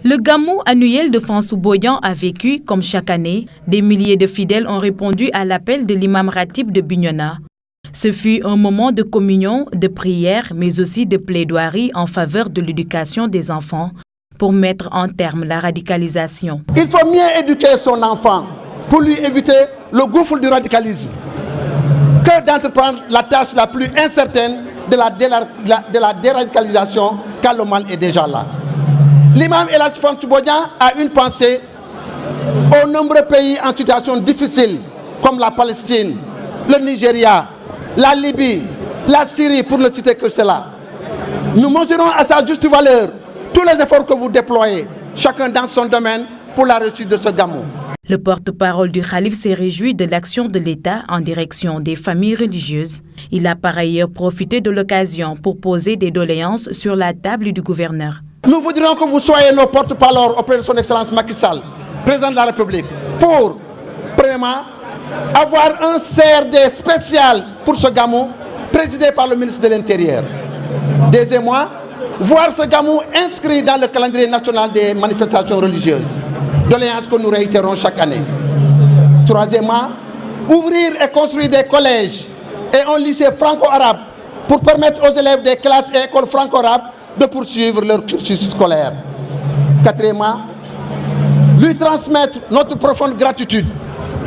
Le gamou annuel de Fansou-Boyan a vécu, comme chaque année, des milliers de fidèles ont répondu à l'appel de l'imam Ratib de Bignona. Ce fut un moment de communion, de prière, mais aussi de plaidoirie en faveur de l'éducation des enfants pour mettre en terme la radicalisation. Il faut mieux éduquer son enfant pour lui éviter le gouffre du radicalisme que d'entreprendre la tâche la plus incertaine de la déradicalisation car le mal est déjà là. L'imam El Hadji Fansou-Boyan a une pensée aux nombreux pays en situation difficile comme la Palestine, le Nigeria, la Libye, la Syrie pour ne citer que cela. Nous mesurons à sa juste valeur tous les efforts que vous déployez, chacun dans son domaine, pour la réussite de ce gamou. Le porte-parole du Khalif s'est réjoui de l'action de l'État en direction des familles religieuses. Il a par ailleurs profité de l'occasion pour poser des doléances sur la table du gouverneur. Nous voudrions que vous soyez nos porte-parole auprès de son Excellence Macky Sall, président de la République, pour, premièrement, avoir un CRD spécial pour ce gamou, présidé par le ministre de l'Intérieur. Deuxièmement, voir ce gamou inscrit dans le calendrier national des manifestations religieuses, doléances que nous réitérons chaque année. Troisièmement, ouvrir et construire des collèges et un lycée franco-arabe pour permettre aux élèves des classes et écoles franco-arabes de poursuivre leur cursus scolaire. Quatrièmement, lui transmettre notre profonde gratitude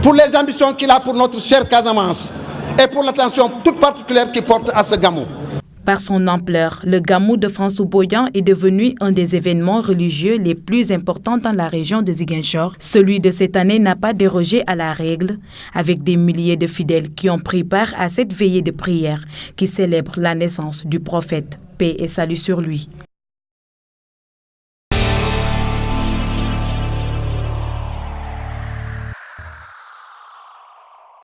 pour les ambitions qu'il a pour notre chère Casamance et pour l'attention toute particulière qu'il porte à ce gamou. Par son ampleur, le gamou de Fansou-Boyan est devenu un des événements religieux les plus importants dans la région de Ziguinchor. Celui de cette année n'a pas dérogé à la règle, avec des milliers de fidèles qui ont pris part à cette veillée de prière qui célèbre la naissance du prophète. Paix et salut sur lui.